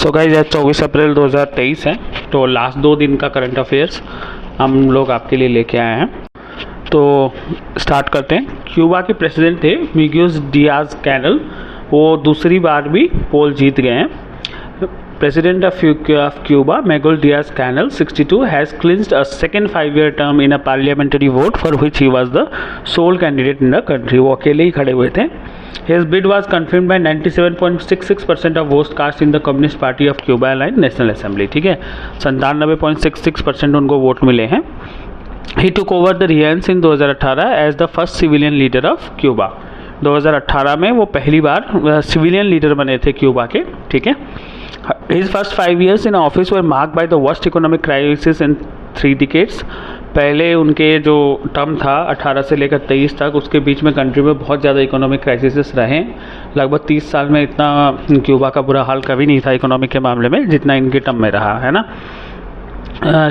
So guys आज 24 अप्रैल 2023 है। तो लास्ट 2 दिन का करंट अफेयर्स हम लोग आपके लिए लेके आए हैं। तो स्टार्ट करते हैं। क्यूबा के प्रेसिडेंट थे मिगुएल डियाज कैनल, वो दूसरी बार भी पोल जीत गए हैं। President of Cuba, Miguel Diaz-Canel, 62, has clinched a second 5-year term in a parliamentary vote for which he was the sole candidate in the country. वो अकेले ही खड़े हुए थे। His bid was confirmed by 97.66% of votes cast in the Communist Party of Cuba Alliance National Assembly. ठीक है, 97.66% उनको vote मिले हैं। He took over the reins in 2018 as the first civilian leader of Cuba. 2018 में वो पहली बार civilian leader बने थे क्यूबा के। ठीक है, His first 5 years in office were marked by the worst economic crisis in 3 decades. पहले उनके जो टर्म था 18 से लेकर 23 तक, उसके बीच में कंट्री में बहुत ज़्यादा इकोनॉमिक क्राइसिस रहे। लगभग 30 साल में इतना क्यूबा का बुरा हाल कभी नहीं था इकोनॉमिक के मामले में जितना इनके टर्म में रहा है ना।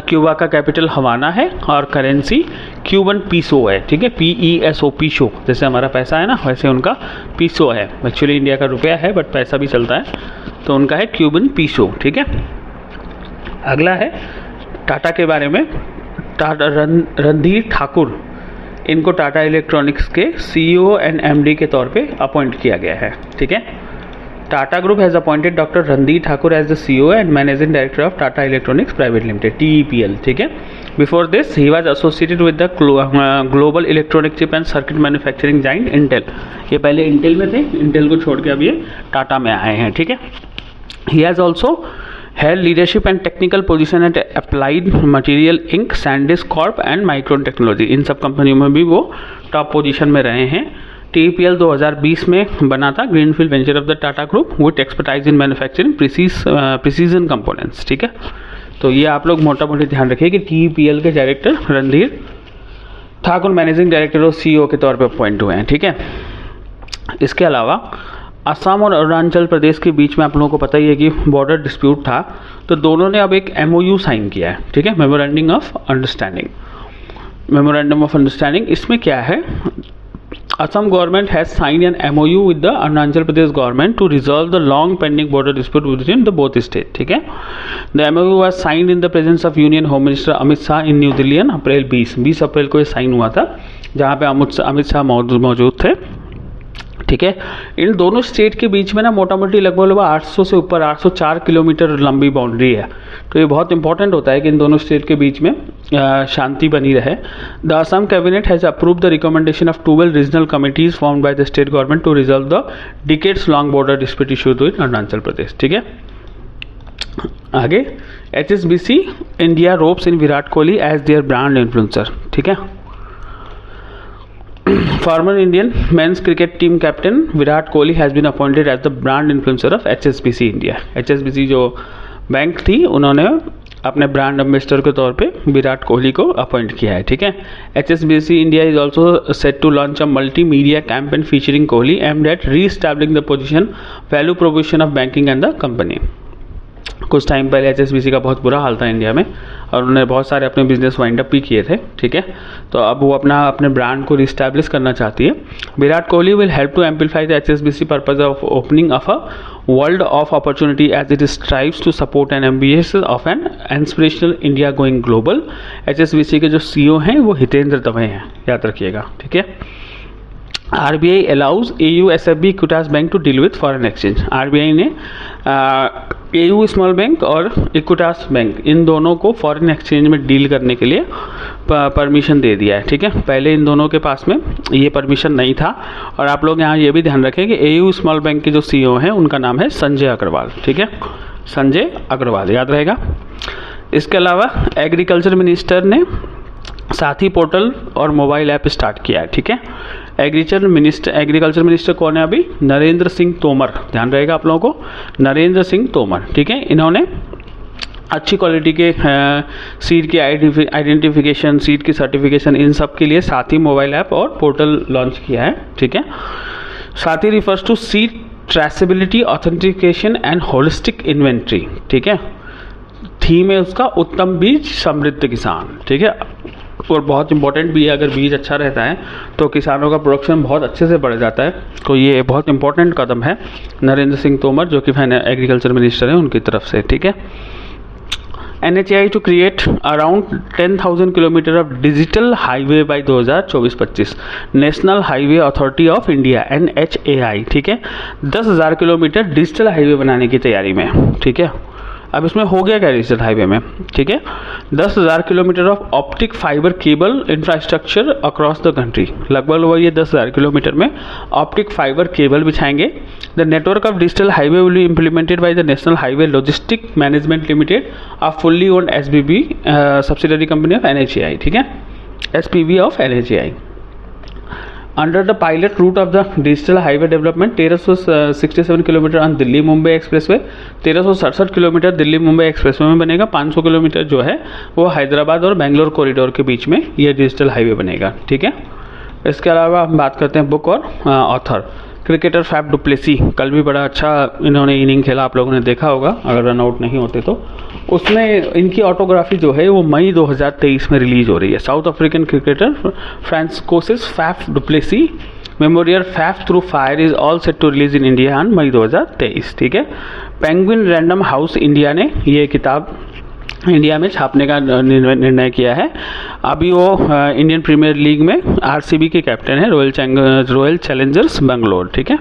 क्यूबा का कैपिटल हवाना है और करेंसी क्यूबन पीसो है। ठीक है, PESO पीसो, जैसे हमारा पैसा है ना वैसे उनका पीसो है। एक्चुअली इंडिया का रुपया है बट पैसा भी चलता है, तो उनका है क्यूबन पीसो। ठीक है, अगला है टाटा के बारे में। टाटा रणधीर ठाकुर, इनको टाटा इलेक्ट्रॉनिक्स के CEO एंड MD के तौर पे अपॉइंट किया गया है। ठीक है, Tata group has appointed doctor Randhir Thakur as the CEO and managing director of Tata electronics private limited TEPL। ठीक है, before this he was associated with the global electronic chip and circuit manufacturing giant Intel. ये पहले Intel में थे, Intel को छोड़ के अब ये टाटा में आए हैं। ठीक है, he has also held leadership and technical position at Applied Material Inc, SanDisk Corp and Micron Technology। इन सब कंपनियों में भी वो टॉप पोजीशन में रहे हैं। TEPL 2020 में बना था, greenfield venture of the Tata group with expertise in manufacturing precision components. ठीक है, तो ये आप लोग मोटा मोटी ध्यान रखिए कि TEPL के director Randhir Thakur managing director और CEO के तौर पर अपॉइंट हुए हैं। ठीक है, इसके अलावा असम और अरुणाचल प्रदेश के बीच में आप लोगों को पता ही है कि बॉर्डर डिस्प्यूट था, तो दोनों ने अब एक MOU साइन किया है। ठीक है, मेमोरेंडम ऑफ अंडरस्टैंडिंग। इसमें क्या है, Assam government has signed an MOU with the Arunachal Pradesh government to resolve the long pending border dispute with the both state. ठीक है, the MOU was signed in the presence of union home minister Amit Shah in New Delhi on April 20 अप्रैल को ये sign हुआ था, जहाँ पे अमित शाह मौजूद थे। ठीक है, इन दोनों स्टेट के बीच में ना मोटा मोटी लगभग 800 से ऊपर 804 किलोमीटर लंबी बाउंड्री है। तो ये बहुत इंपॉर्टेंट होता है कि इन दोनों स्टेट के बीच में शांति बनी रहे। The Assam cabinet has approved the recommendation of 12 regional committees formed by the state government to resolve the decades long border dispute issued with Arunachal Pradesh. ठीक है, आगे HSBC India ropes in Virat Kohli as their brand influencer. ठीक है, Former Indian men's cricket team captain Virat Kohli has been appointed as the brand influencer of HSBC India। HSBC जो bank थी उन्होंने अपने brand ambassador के तौर पे विराट कोहली को अपॉइंट किया है। ठीक है, HSBC India is also set to launch a multimedia campaign featuring Kohli aimed at re-establishing the position value proposition of banking and the company। कुछ टाइम पहले HSBC का बहुत बुरा हाल था इंडिया में और उन्होंने बहुत सारे अपने बिजनेस वाइंड अप भी किए थे। ठीक है, तो अब वो अपने ब्रांड को रिस्टैब्लिश करना चाहती है। Virat Kohli will help to amplify the HSBC purpose of opening of a world of opportunity as it strives to support an ambitious of an inspirational India going global. HSBC के जो CEO हैं वो हितेंद्र दवे हैं, याद रखिएगा। ठीक है, RBI allows AU SFB Equitas Bank to deal with foreign exchange। RBI ने AU स्मॉल बैंक और इक्विटास बैंक इन दोनों को फॉरेन एक्सचेंज में डील करने के लिए परमिशन दे दिया है। ठीक है, पहले इन दोनों के पास में ये परमिशन नहीं था। और आप लोग यहाँ ये भी ध्यान रखें कि AU स्मॉल बैंक के जो CEO हैं उनका नाम है संजय अग्रवाल। ठीक है, संजय अग्रवाल याद रहेगा। इसके अलावा एग्रीकल्चर मिनिस्टर ने साथी पोर्टल और मोबाइल ऐप स्टार्ट किया है। ठीक है, एग्रीकल्चर मिनिस्टर कौन है अभी, नरेंद्र सिंह तोमर, ध्यान रहेगा आप लोगों को, नरेंद्र सिंह तोमर। ठीक है, इन्होंने अच्छी क्वालिटी के सीड की आइडेंटिफिकेशन, सीड की सर्टिफिकेशन, इन सब के लिए साथी मोबाइल ऐप और पोर्टल लॉन्च किया है। ठीक है, Saathi refers to seed traceability, authentication and holistic inventory. ठीक है, थीम है उसका उत्तम बीज समृद्ध किसान। ठीक है, और बहुत इंपॉर्टेंट भी है। अगर बीज अच्छा रहता है तो किसानों का प्रोडक्शन बहुत अच्छे से बढ़ जाता है। तो ये बहुत इंपॉर्टेंट कदम है नरेंद्र सिंह तोमर जो कि एग्रीकल्चर मिनिस्टर हैं उनकी तरफ से, ठीक है। NHAI to create around 10,000 kilometre of digital highway by 2024-25। National highway authority of India NHAI, ठीक है, 10,000 किलोमीटर डिजिटल हाईवे बनाने की तैयारी में, ठीक है। अब इसमें हो गया क्या डिजिटल हाईवे में, ठीक है, 10,000 kilometre of optic fibre cable infrastructure across the country. लगभग वो ये 10,000 किलोमीटर में ऑप्टिक फाइबर केबल बिछाएंगे। The network of digital highway will be implemented by the national highway logistic management limited, a fully owned SPV subsidiary company of NHAI, ठीक है, SPV ऑफ NHAI। Under the pilot route of the digital highway development, 1367 kilometre on Delhi Mumbai expressway, 1367 kilometre Delhi Mumbai expressway में बनेगा। 500 kilometre जो है वो हैदराबाद और Bangalore corridor के बीच में ये डिजिटल हाईवे बनेगा, ठीक है। इसके अलावा हम बात करते हैं बुक और ऑथर। क्रिकेटर फैफ डुप्लेसी, कल भी बड़ा अच्छा इन्होंने इनिंग खेला, आप लोगों ने देखा होगा अगर रन आउट नहीं होते तो। उसमें इनकी ऑटोग्राफी जो है वो मई 2023 में रिलीज हो रही है। साउथ अफ्रीकन क्रिकेटर फ्रांसिस्कोसिस Faf du Plessis memorial Faf through fire is all set to release in India on May 2023, ठीक है। पेंगुइन रैंडम हाउस इंडिया ने ये किताब इंडिया में छापने का निर्णय किया है। अभी वो इंडियन प्रीमियर लीग में RCB के कैप्टन है, रॉयल चैलेंजर्स बेंगलोर, ठीक है।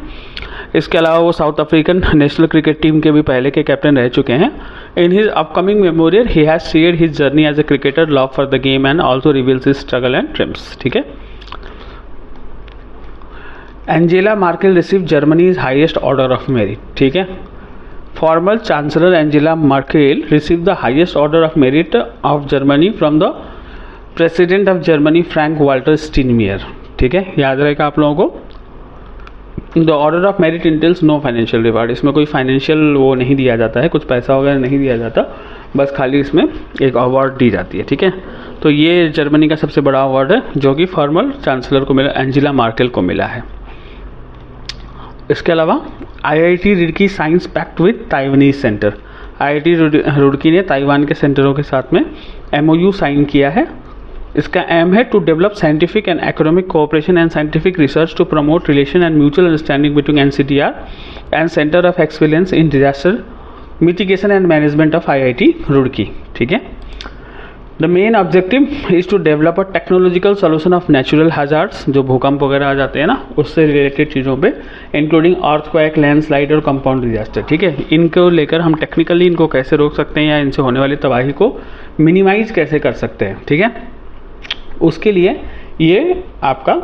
इसके अलावा वो South African national cricket team के भी पहले के कैप्टन रह चुके हैं। In his upcoming memorial he has shared his journey as a cricketer, love for the game and also reveals his struggle and dreams, ठीक है। Angela Merkel receive Germany's highest order of merit, ठीक है। Former Chancellor Angela Merkel received the highest order of merit of Germany from the President of Germany Frank-Walter Steinmeier, ठीक है, याद रहेगा आप लोगों को। The order of merit entails no financial reward, इसमें कोई फाइनेंशियल वो नहीं दिया जाता है, कुछ पैसा वगैरह नहीं दिया जाता, बस खाली इसमें एक अवार्ड दी जाती है, ठीक है। तो ये जर्मनी का सबसे बड़ा अवार्ड है जो कि फॉर्मर चांसलर को मिला, एंजेला मार्केल को मिला है। इसके अलावा IIT Roorkee science pact with Taiwanese centre. IIT Roorkee ने ताइवान के सेंटरों के साथ में MOU साइन किया है। इसका एम है to develop scientific and economic cooperation and scientific research to promote relation and mutual understanding between NCTR and centre of excellence in disaster mitigation and management of IIT Roorkee, ठीक है। The main objective is to develop a technological solution of natural hazards, जो भूकंप वगैरह आ जाते हैं ना, उससे related चीज़ों पे, इंक्लूडिंग अर्थक्वेक, लैंडस्लाइड और कंपाउंड डिजास्टर, ठीक है। इनको लेकर हम टेक्निकली इनको कैसे रोक सकते हैं या इनसे होने वाली तबाही को मिनिमाइज कैसे कर सकते हैं, ठीक है। उसके लिए ये आपका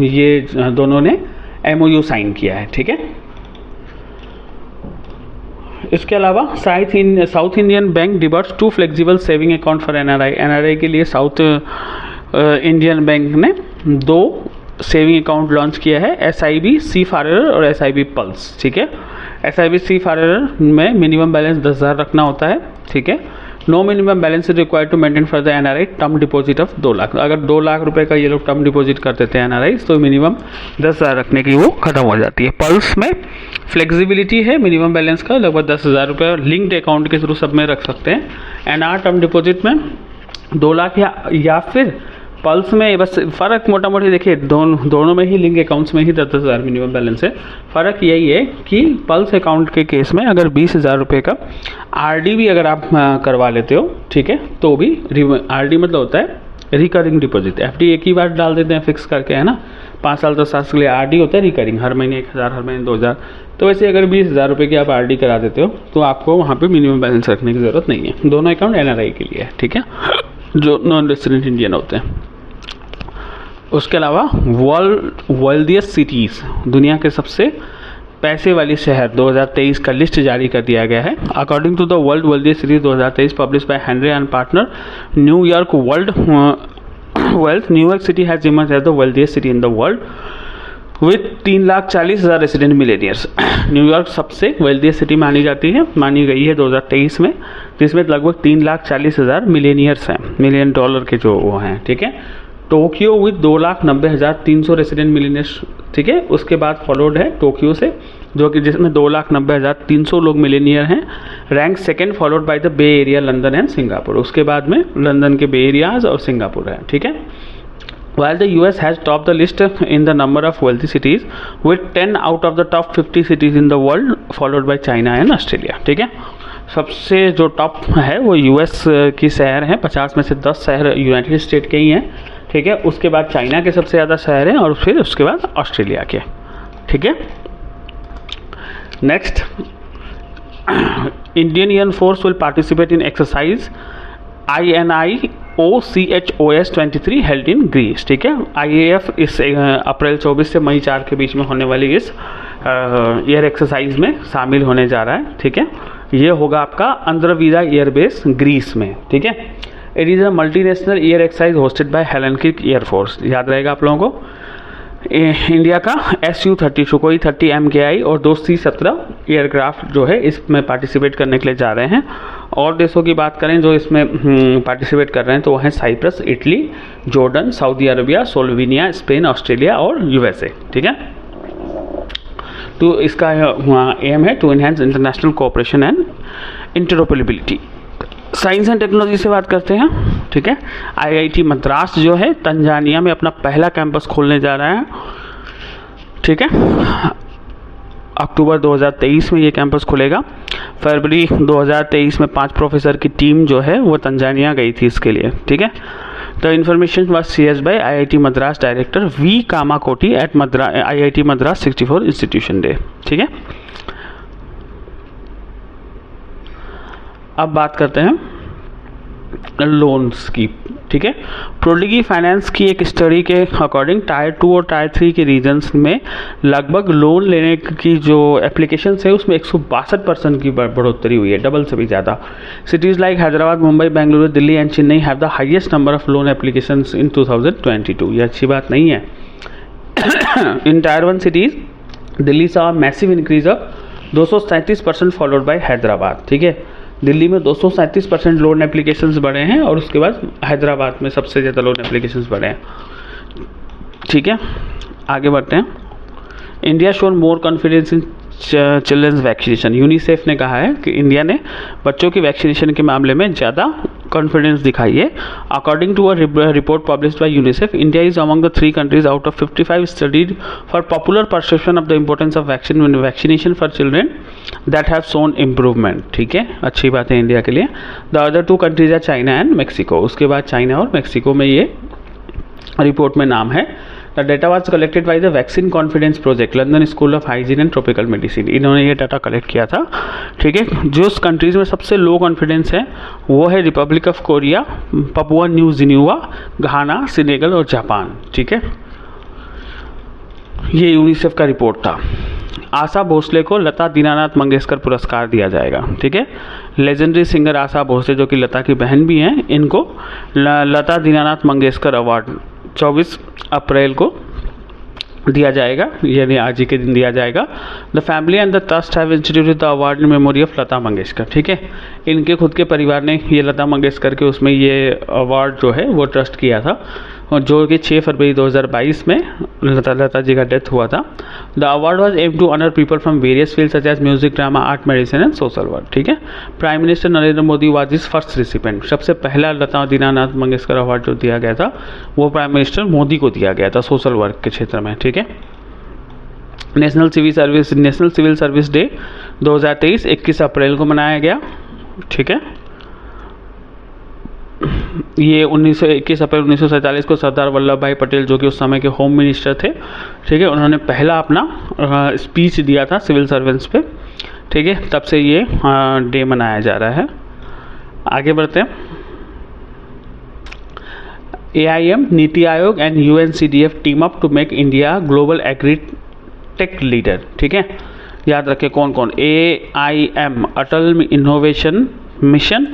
ये दोनों ने MOU साइन किया है, ठीक है। इसके अलावा साउथ इंडियन बैंक डिबर्स 2 flexible saving account for NRI के लिए साउथ इंडियन बैंक ने 2 सेविंग अकाउंट लॉन्च किया है, SIB सीफारर और SIB पल्स, ठीक है। SIB सीफारर में मिनिमम बैलेंस 10,000 रखना होता है, ठीक है। No minimum balance is required to maintain for the NRI term deposit of 2 lakh. अगर 2 लाख रुपए का ये लोग टर्म डिपॉजिट कर देते हैं NRI, तो मिनिमम 10,000 रखने की वो खत्म हो जाती है। पल्स में फ्लेक्सिबिलिटी है मिनिमम बैलेंस का, लगभग 10,000 रुपये लिंक्ड अकाउंट के थ्रू सब में रख सकते हैं। NR टर्म डिपॉजिट में 2 लाख या फिर पल्स में बस फ़र्क मोटा मोटी देखिए, दोनों में ही लिंक अकाउंट्स में ही 10,000 मिनिमम बैलेंस है। फ़र्क यही है कि पल्स अकाउंट के केस में अगर 20,000 रुपये का RD भी अगर आप करवा लेते हो, ठीक है, तो भी RD मतलब होता है रिकरिंग डिपॉजिट। FD एक ही बार डाल देते हैं फिक्स करके, है ना, 5 साल 10 साल के लिए। RD होता है रिकरिंग, हर महीने 1,000, हर महीने 2,000। तो वैसे अगर 20,000 रुपये की आप RD करा देते हो तो आपको वहाँ पे मिनिमम बैलेंस रखने की ज़रूरत नहीं है। दोनों अकाउंट NRI के लिए है, ठीक है, जो नॉन रेजिडेंट इंडियन होते हैं। उसके अलावा वर्ल्ड वेल्दिएस्ट सिटीज़, दुनिया के सबसे पैसे वाली शहर 2023 का लिस्ट जारी कर दिया गया है। According to the world wealthiest cities 2023 publish by Henry and partner New York world wealth, New York city has emerge as the wealthiest city in the world with 3,40,000 resident millionaires. New York सबसे वेल्दिएस्ट सिटी मानी गई है 2023 में, जिसमें लगभग 3,40,000 millionaires हैं, $1 million के जो वो हैं, ठीक है। टोक्यो विद 2,90,300 रेसिडेंट मिलियनियर्स, ठीक है। उसके बाद फॉलोड है टोक्यो से, जो कि जिसमें 2,90,300 लोग मिलेनियर हैं। Rank second followed by the bay area, London and Singapore. उसके बाद में लंदन के बे एरियाज और सिंगापुर है, ठीक है। While the US has topped the list in the number of wealthy cities with 10 out of the top 50 cities in the world, followed by China and Australia, ठीक है। सबसे जो टॉप है वो यूएस की शहर हैं, 50 में से 10 शहर यूनाइटेड स्टेट के ही हैं, ठीक है। उसके बाद चाइना के सबसे ज़्यादा शहर हैं और फिर उसके बाद ऑस्ट्रेलिया के, ठीक है। Next, Indian air force will participate in exercise INIOCHOS 23 held in Greece, ठीक है। IAF इस अप्रैल 24 से मई 4 के बीच में होने वाली इस एयर एक्सरसाइज में शामिल होने जा रहा है, ठीक है। ये होगा आपका अंद्रवीरा एयरबेस ग्रीस में, ठीक है। It is a multinational air exercise hosted by Hellenic air force, याद रहेगा आप लोगों को। इंडिया का Su-30 सुकोई 30 MKI और 2 C-17 एयरक्राफ्ट जो है इसमें पार्टिसिपेट करने के लिए जा रहे हैं। और देशों की बात करें जो इसमें पार्टिसिपेट कर रहे हैं तो वो हैं Cyprus, Italy, Jordan, Saudi Arabia, Slovenia, Spain, Australia और USA, ठीक है। तो इसका एम है to enhance international cooperation and interoperability. Science and technology से बात करते हैं, ठीक है। IIT मद्रास जो है तंजानिया में अपना पहला कैंपस खोलने जा रहा है, ठीक है। अक्टूबर 2023 में ये कैंपस खुलेगा। फरवरी 2023 में 5 प्रोफेसर की टीम जो है वो तंजानिया गई थी इसके लिए, ठीक है। The information was shared by IIT Madras director V Kamakoti at IIT Madras 64 institution day, ठीक है। अब बात करते हैं लोन्स की, ठीक है। प्रोडिगी फाइनेंस की एक स्टडी के अकॉर्डिंग टायर 2 और टायर 3 के रीजन्स में लगभग लोन लेने की जो एप्लीकेशंस है उसमें 162% की बढ़ोतरी हुई है, डबल से भी ज़्यादा। Cities like Hyderabad, Mumbai, Bengaluru, Delhi and Chennai have the highest number of loan applications in 2022। ये अच्छी बात नहीं है। In tier 1 cities Delhi saw massive increase of 237% followed by Hyderabad, ठीक है। दिल्ली में 237% लोन एप्लीकेशंस बढ़े हैं और उसके बाद हैदराबाद में सबसे ज़्यादा लोन एप्लीकेशंस बढ़े हैं, ठीक है। आगे बढ़ते हैं। India shown more confidence in children's vaccination. UNICEF ने कहा है कि इंडिया ने बच्चों की वैक्सीनेशन के मामले में ज़्यादा कॉन्फिडेंस दिखाई है। According to a report published by UNICEF, India is among the 3 countries out of 55 studied for popular perception of the importance of vaccination for children that have shown improvement, ठीक है। अच्छी बात है इंडिया के लिए। The other 2 countries are China and Mexico. उसके बाद China और मेक्सिको में ये रिपोर्ट में नाम है। The data was collected by the vaccine confidence project, London school of hygiene and tropical medicine. इन्होंने ये डाटा कलेक्ट किया था, ठीक है। जो कंट्रीज़ में सबसे लो कॉन्फिडेंस है वो है Republic of Korea, Papua new Guinea, Ghana, Senegal और जापान, ठीक है। ये यूनिसेफ का रिपोर्ट था। आशा भोसले को लता दीनानाथ मंगेशकर पुरस्कार दिया जाएगा, ठीक है। लेजेंडरी सिंगर आशा भोसले जो कि लता की बहन भी हैं, इनको लता दीनानाथ मंगेशकर अवार्ड 24 अप्रैल को दिया जाएगा, यानी आज ही के दिन दिया जाएगा। The family and the trust have instituted the award in memory of Lata Mangeshkar, ठीक है। इनके खुद के परिवार ने ये लता मंगेशकर के उसमें ये अवार्ड जो है वो ट्रस्ट किया था, और जो कि 6 फरवरी 2022 में लता जी का डेथ हुआ था। The award was aim to honour people from various field such as music, drama, art, medicine and social work, ठीक है। Prime minister Narendra Modi was is first recipient. सबसे पहला लता दीनानाथ मंगेशकर अवार्ड जो दिया गया था वो प्राइम मिनिस्टर मोदी को दिया गया था सोशल वर्क के क्षेत्र में, ठीक है। नेशनल सिविल सर्विस डे 2023 21 अप्रैल को मनाया गया, ठीक है। ये 21 अप्रैल 1947 को सरदार वल्लभ भाई पटेल जो कि उस समय के होम मिनिस्टर थे, ठीक है, उन्होंने पहला अपना स्पीच दिया था सिविल सर्वेंट्स पे, ठीक है। तब से ये डे मनाया जा रहा है। आगे बढ़ते हैं। AIM, NITI Aayog and UNCDF team up to make India global agritech leader, ठीक है। याद रखें कौन कौन। AIM अटल इनोवेशन मिशन,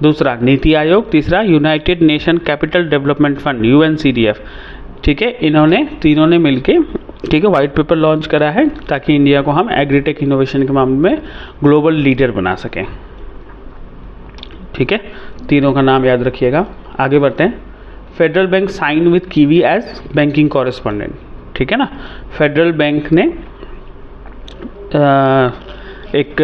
दूसरा नीति आयोग, तीसरा United nation capital development fund UNCDF, ठीक है। इन्होंने तीनों ने मिलके, ठीक है, वाइट पेपर लॉन्च करा है ताकि इंडिया को हम एग्रीटेक इनोवेशन के मामले में ग्लोबल लीडर बना सकें, ठीक है। तीनों का नाम याद रखिएगा। आगे बढ़ते हैं। Federal bank sign with Kiwi as banking correspondent, ठीक है ना। फेडरल बैंक ने एक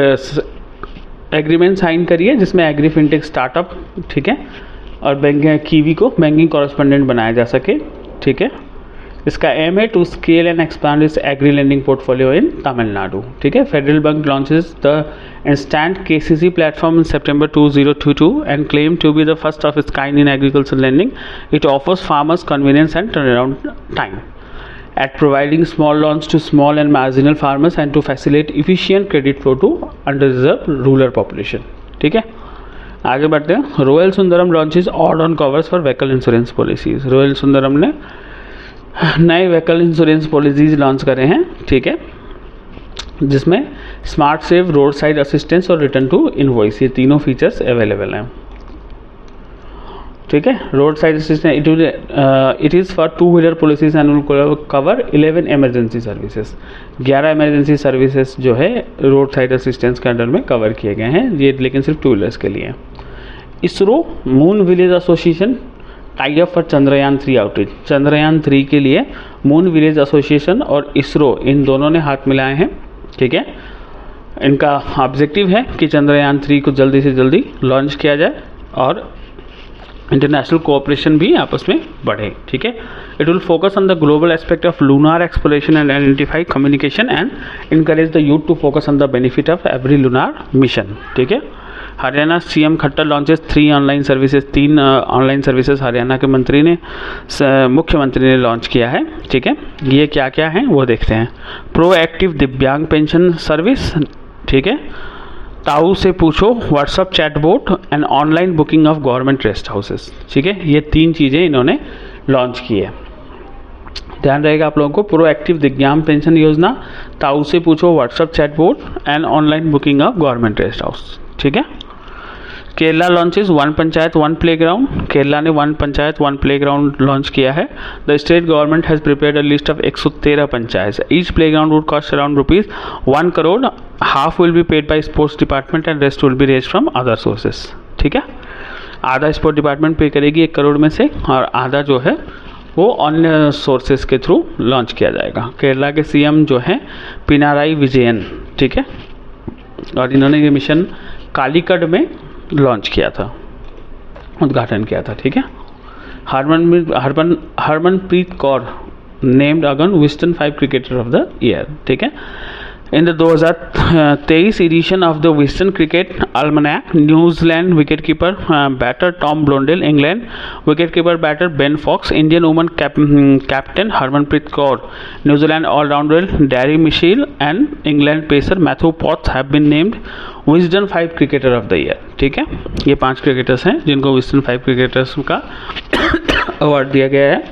एग्रीमेंट साइन करी है जिसमें एग्री फिनटेक स्टार्टअप, ठीक है, और बैंक कीवी को बैंकिंग कॉरेस्पॉन्डेंट बनाया जा सके, ठीक है। इसका एम है to scale and expand its agri lending portfolio in Tamil Nadu, ठीक है। Federal bank launches the instant KCC platform in September 2022 and claim to be the first of its kind in agricultural lending. It offers farmers convenience and turnaround time at providing small loans to small and marginal farmers and to facilitate efficient credit flow to underserved rural population, ठीक है। आगे बढ़ते हैं। Royal Sundaram launches odd on covers for vehicle insurance policies. Royal Sundaram ने नए vehicle insurance policies launch करे हैं, ठीक है, जिसमें smart save, road side assistance और रिटर्न टू इनवॉइस, ये तीनों फीचर्स अवेलेबल हैं, ठीक है। Road side assistance it is for 2 wheeler policies and will cover 11 emergency services. 11 emergency services जो है रोड साइड असिस्टेंस के अंडर में कवर किए गए हैं, ये लेकिन सिर्फ 2 व्हीलर्स के लिए। ISRO moon village association tie up for Chandrayaan 3 outreach. Chandrayaan 3 के लिए मून विलेज एसोसिएशन और इसरो इन दोनों ने हाथ मिलाए हैं, ठीक है। इनका ऑब्जेक्टिव है कि चंद्रयान 3 को जल्दी से जल्दी लॉन्च किया जाए और इंटरनेशनल कोऑपरेशन भी आपस में बढ़े, ठीक है। It will focus on the global aspect of lunar exploration and identify communication and encourage the youth to focus on the benefit of every lunar mission, ठीक है। Haryana CM Khattar launches 3 online services. 3 online services Haryana के मुख्यमंत्री ने launch किया है, ठीक है। ये क्या क्या है वो देखते हैं। प्रोएक्टिव दिव्यांग पेंशन सर्विस, ठीक है। ताऊ से पूछो WhatsApp chatbot and online booking of government rest houses, ठीक है। ये 3 चीज़ें इन्होंने लॉन्च की है, ध्यान रहेगा आप लोगों को। प्रोएक्टिव दिव्यांग पेंशन योजना, ताऊ से पूछो WhatsApp chatbot and online booking of government rest house, ठीक है। Kerala launches 1 panchayat 1 playground. केरला ने 1 पंचायत 1 प्लेग्राउंड लॉन्च किया है। The state government has prepared a list of 113 panchayat. Each playground would cost around ₹1 crore. Half will be paid by sports department and rest will be raise from other sources, ठीक है। आधा sports department पे करेगी 1 करोड़ में से, और आधा जो है वो अन्य सोर्सेस के थ्रू लॉन्च किया जाएगा। केरला के सीएम जो है पिनाराई विजयन, ठीक है, और इन्होंने ये मिशन कालीकट में लॉन्च किया था, उद्घाटन किया था, ठीक है। हरमनप्रीत कौर नेम्ड अगन Wisden 5 cricketer of the year, ठीक है। In the 2023 edition of the Wisden cricket almanac, New Zealand wicketkeeper batter Tom Blundell, England wicketkeeper batter Ben Foakes, Indian woman captain Harmanpreet Kaur, New Zealand allrounder Daryl Mitchell and England pacer Matthew Potts have been named Wisden 5 cricketer of the year, ठीक है। ये 5 cricketers हैं जिनको Wisden 5 cricketers का award दिया गया है।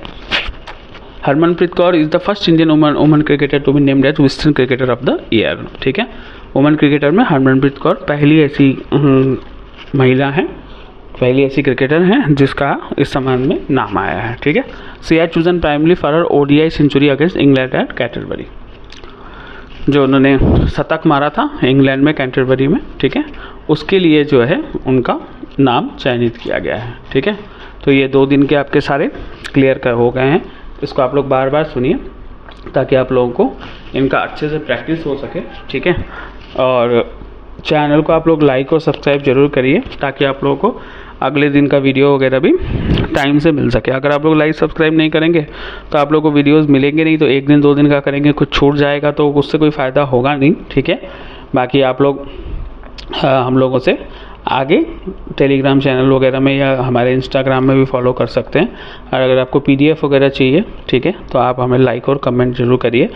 Harmanpreet Kaur is the first Indian woman cricketer to be named as Wisden cricketer of the year, ठीक है। वुमन क्रिकेटर में हरमनप्रीत कौर पहली ऐसी महिला है, पहली ऐसी क्रिकेटर हैं जिसका इस सम्मान में नाम आया है, ठीक है। She has chosen primarily for her ODI century against England at Canterbury, जो उन्होंने शतक मारा था इंग्लैंड में कैंटरबरी में, ठीक है, उसके लिए जो है उनका नाम चयनित किया गया है, ठीक है। तो ये 2 दिन के आपके सारे क्लियर हो गए हैं। इसको आप लोग बार बार सुनिए ताकि आप लोगों को इनका अच्छे से प्रैक्टिस हो सके, ठीक है। और चैनल को आप लोग लाइक और सब्सक्राइब जरूर करिए ताकि आप लोगों को अगले दिन का वीडियो वगैरह भी टाइम से मिल सके। अगर आप लोग लाइक सब्सक्राइब नहीं करेंगे तो आप लोगों को वीडियोस मिलेंगे नहीं, तो 1 दिन 2 दिन का करेंगे, कुछ छूट जाएगा तो उससे कोई फ़ायदा होगा नहीं, ठीक है। बाकी आप लोग हम लोगों से आगे टेलीग्राम चैनल वगैरह में या हमारे इंस्टाग्राम में भी फॉलो कर सकते हैं। और अगर आपको PDF वगैरह चाहिए, ठीक है, तो आप हमें लाइक और कमेंट जरूर करिए।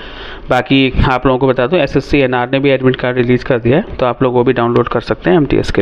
बाकी आप लोगों को बता दूं SSC NR ने भी एडमिट कार्ड रिलीज़ कर दिया है, तो आप लोग वो भी डाउनलोड कर सकते हैं MTS के लिए।